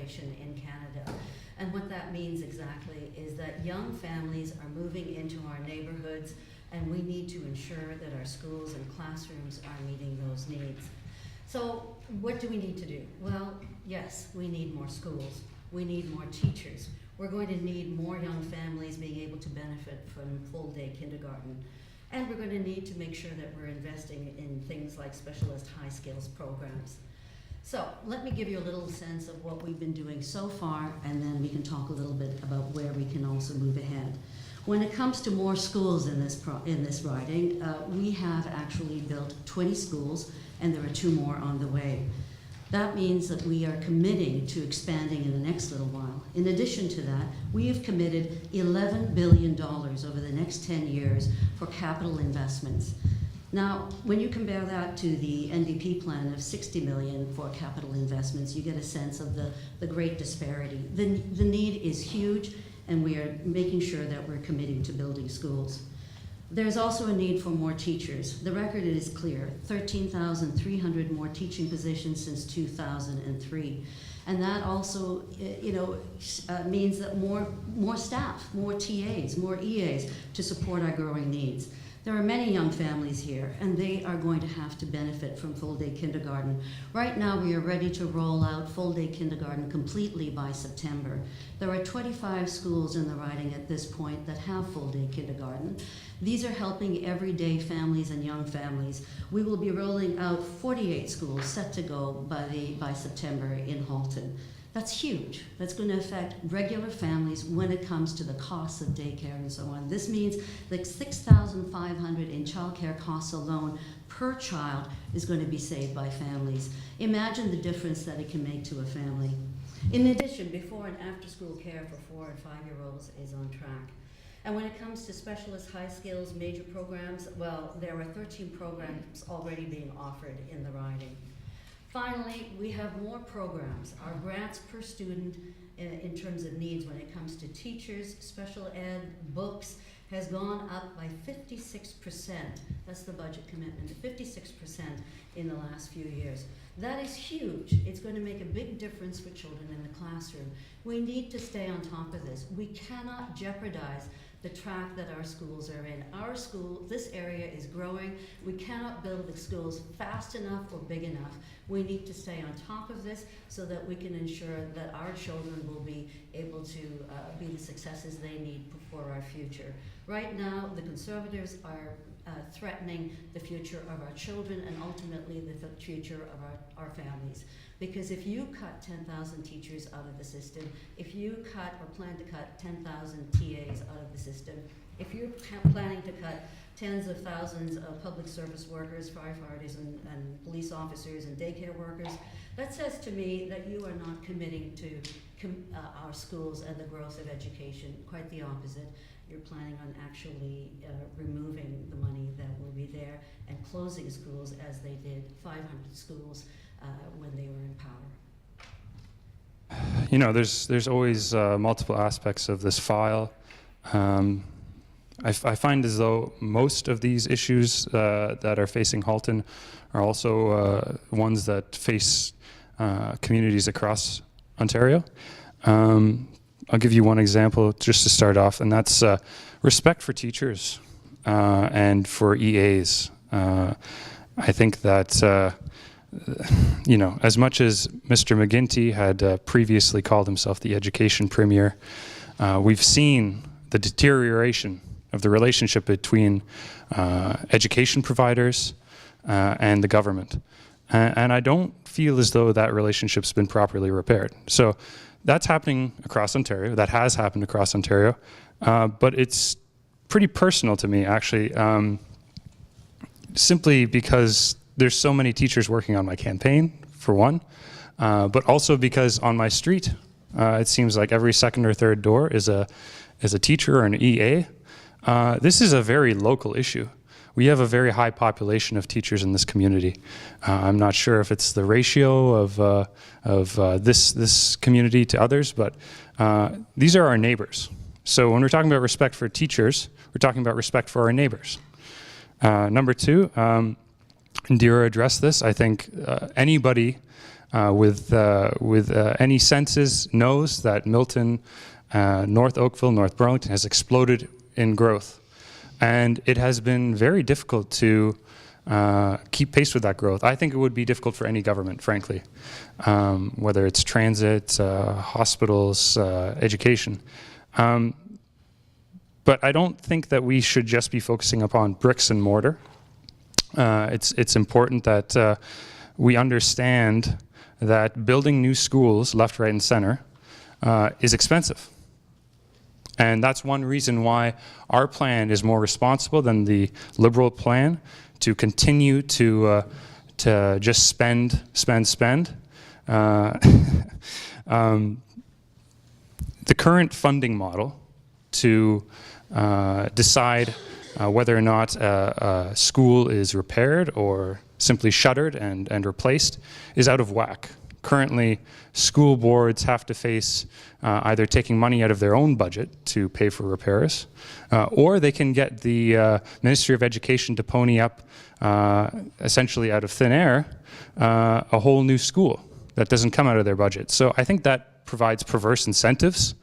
immigration in Canada. And what that means exactly is that young families are moving into our neighborhoods, and we need to ensure that our schools and classrooms are meeting those needs. So what do we need to do? Well, yes, we need more schools. We need more teachers. We're going to need more young families being able to benefit from full-day kindergarten. And we're going to need to make sure that we're investing in things like specialist high skills programs. So let me give you a little sense of what we've been doing so far, and then we can talk a little bit about where we can also move ahead. When it comes to more schools in this riding, we have actually built 20 schools, and there are 2 more on the way. That means that we are committing to expanding in the next little while. In addition to that, we have committed $11 billion over the next 10 years for capital investments. Now, when you compare that to the NDP plan of $60 million for capital investments, you get a sense of the great disparity. The need is huge, and we are making sure that we're committing to building schools. There's also a need for more teachers. The record is clear, 13,300 more teaching positions since 2003. And that also means that more staff, more TAs, more EAs to support our growing needs. There are many young families here, and they are going to have to benefit from full-day kindergarten. Right now, we are ready to roll out full-day kindergarten completely by September. There are 25 schools in the riding at this point that have full-day kindergarten. These are helping everyday families and young families. We will be rolling out 48 schools set to go by September in Halton. That's huge. That's going to affect regular families when it comes to the costs of daycare and so on. This means like $6,500 in childcare costs alone per child is going to be saved by families. Imagine the difference that it can make to a family. In addition, before and after school care for 4- and 5-year-olds is on track. And when it comes to specialist high skills major programs, well, there are 13 programs already being offered in the riding. Finally, we have more programs. Our grants per student in terms of needs when it comes to teachers, special ed, books, has gone up by 56%. That's the budget commitment, 56% in the last few years. That is huge. It's going to make a big difference for children in the classroom. We need to stay on top of this. We cannot jeopardize the track that our schools are in. Our school, this area is growing. We cannot build the schools fast enough or big enough. We need to stay on top of this so that we can ensure that our children will be able to be the successes they need for our future. Right now, the Conservatives are threatening the future of our children and ultimately the future of our families. Because if you cut 10,000 teachers out of the system, if you cut or plan to cut 10,000 TAs out of the system, if you're planning to cut tens of thousands of public service workers, firefighters and police officers and daycare workers, that says to me that you are not committing to our schools and the growth of education. Quite the opposite. You're planning on actually removing the money that will be there and closing schools as they did 500 schools when they were in power. You know, there's always multiple aspects of this file. I find as though most of these issues that are facing Halton are also ones that face communities across Ontario. I'll give you one example just to start off, and that's respect for teachers and for EAs. I think that you know, as much as Mr. McGuinty had previously called himself the education premier, we've seen the deterioration of the relationship between education providers and the government. And I don't feel as though that relationship's been properly repaired. So that's happening across Ontario. That has happened across Ontario. But it's pretty personal to me, actually, simply because there's so many teachers working on my campaign, for one, but also because on my street, it seems like every second or third door is a teacher or an EA. This is a very local issue. We have a very high population of teachers in this community. I'm not sure if it's the ratio of this community to others, but these are our neighbors. So when we're talking about respect for teachers, we're talking about respect for our neighbors. Number two, Indira addressed this. I think anybody with any senses knows that Milton, North Oakville, North Burlington has exploded in growth. And it has been very difficult to keep pace with that growth. I think it would be difficult for any government, frankly, whether it's transit, hospitals, education. But I don't think that we should just be focusing upon bricks and mortar. It's important that we understand that building new schools, left, right, and center, is expensive. And that's one reason why our plan is more responsible than the Liberal plan, to continue to just spend. The current funding model to decide whether or not a school is repaired or simply shuttered and replaced is out of whack. Currently, school boards have to face either taking money out of their own budget to pay for repairs, or they can get the Ministry of Education to pony up, essentially out of thin air, a whole new school that doesn't come out of their budget. So I think that provides perverse incentives,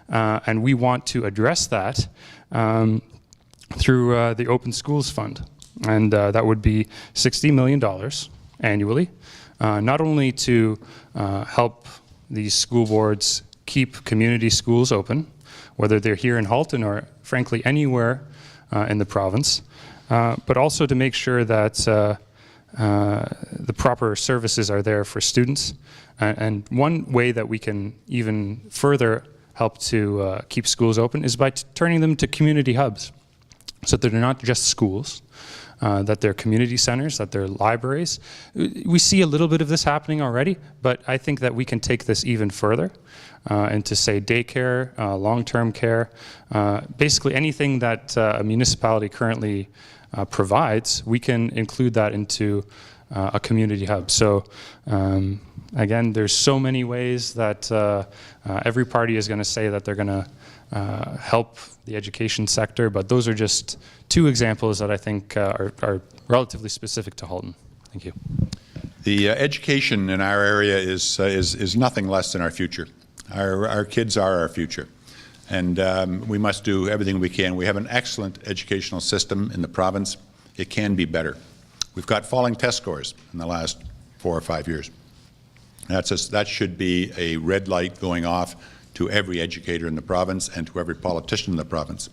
and we want to address that through the Open Schools Fund. And that would be $60 million annually, not only to help these school boards keep community schools open, whether they're here in Halton or frankly anywhere in the province, but also to make sure that the proper services are there for students. And one way that we can even further help to keep schools open is by turning them to community hubs, so that they're not just schools, that they're community centers, that they're libraries. We see a little bit of this happening already, but I think that we can take this even further into, say, daycare, long-term care, basically anything that a municipality currently provides, we can include that into a community hub. So again, there's so many ways that every party is going to say that they're going to help the education sector, but those are just two examples that I think are relatively specific to Halton. Thank you. The education in our area is nothing less than our future. Our kids are our future, and we must do everything we can. We have an excellent educational system in the province. It can be better. We've got falling test scores in the last 4 or 5 years. That should be a red light going off to every educator in the province and to every politician in the province.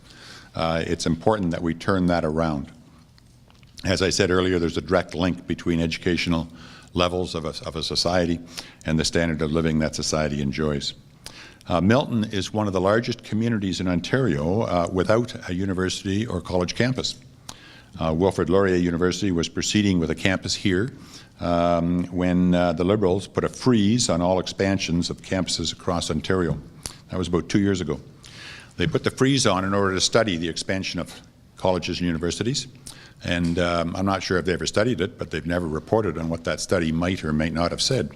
It's important that we turn that around. As I said earlier, there's a direct link between educational levels of a society and the standard of living that society enjoys. Milton is one of the largest communities in Ontario without a university or college campus. Wilfrid Laurier University was proceeding with a campus here when the Liberals put a freeze on all expansions of campuses across Ontario. That was about 2 years ago. They put the freeze on in order to study the expansion of colleges and universities. And I'm not sure if they ever studied it, but they've never reported on what that study might or might not have said.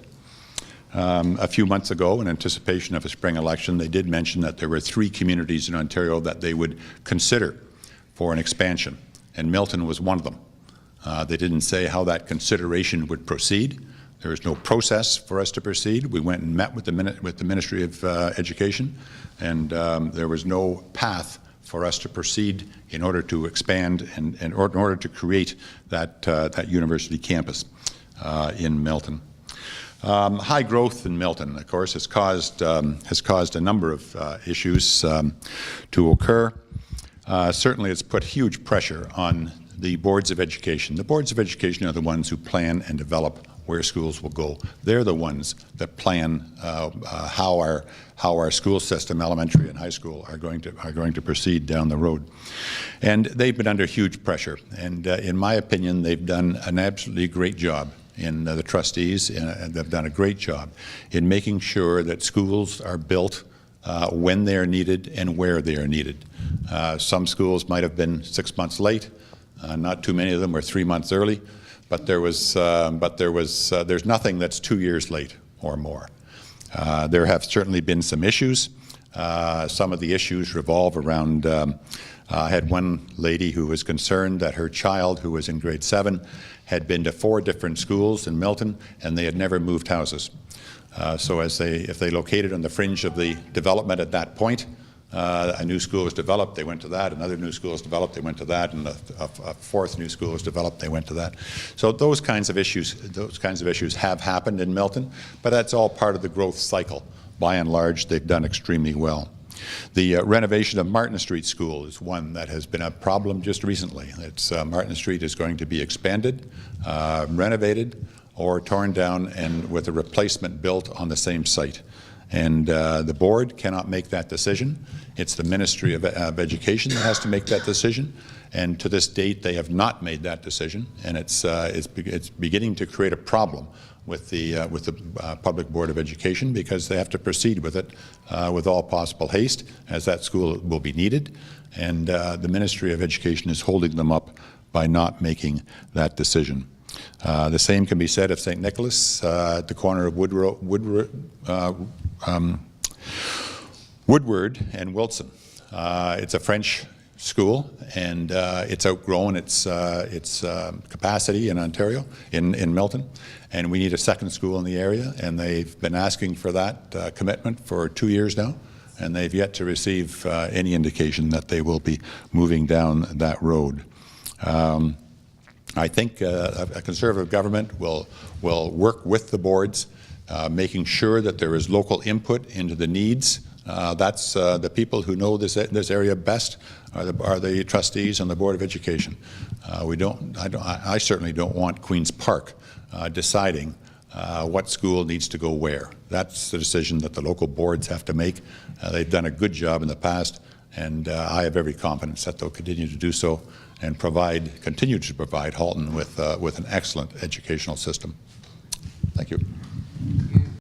A few months ago, in anticipation of a spring election, they did mention that there were 3 communities in Ontario that they would consider for an expansion, and Milton was one of them. They didn't say how that consideration would proceed. There was no process for us to proceed. We went and met with the Ministry of Education, and there was no path for us to proceed in order to expand and in order to create that university campus in Milton. High growth in Milton, of course, has caused a number of issues to occur. Certainly, it's put huge pressure on the boards of education. The boards of education are the ones who plan and develop where schools will go. They're the ones that plan how our school system, elementary and high school, are going to proceed down the road. And they've been under huge pressure. And in my opinion, they've done an absolutely great job. In the trustees, they've done a great job in making sure that schools are built when they are needed and where they are needed. Some schools might have been 6 months late. Not too many of them were 3 months early, but there's nothing that's 2 years late or more. There have certainly been some issues. Some of the issues revolve around I had one lady who was concerned that her child, who was in grade 7, had been to 4 different schools in Milton, and they had never moved houses. So if they located on the fringe of the development at that point, a new school was developed, they went to that. Another new school was developed, they went to that, and a 4th new school was developed, they went to that. So those kinds of issues have happened in Milton, but that's all part of the growth cycle. By and large, they've done extremely well. The renovation of Martin Street School is one that has been a problem just recently. Martin Street is going to be expanded, renovated, or torn down and with a replacement built on the same site. And the board cannot make that decision. It's the Ministry of Education that has to make that decision. And to this date, they have not made that decision. And it's beginning to create a problem with the Public Board of Education, because they have to proceed with it with all possible haste, as that school will be needed. And the Ministry of Education is holding them up by not making that decision. The same can be said of St. Nicholas at the corner of Woodward and Wilson. It's a French school, and it's outgrown its capacity in Ontario, in Milton, and we need a second school in the area, and they've been asking for that commitment for 2 years now, and they've yet to receive any indication that they will be moving down that road. I think a Conservative government will work with the boards, making sure that there is local input into the needs. That's the people who know this area best are the trustees on the Board of Education. I certainly don't want Queen's Park deciding what school needs to go where. That's the decision that the local boards have to make. They've done a good job in the past, and I have every confidence that they'll continue to do so and continue to provide Halton with an excellent educational system.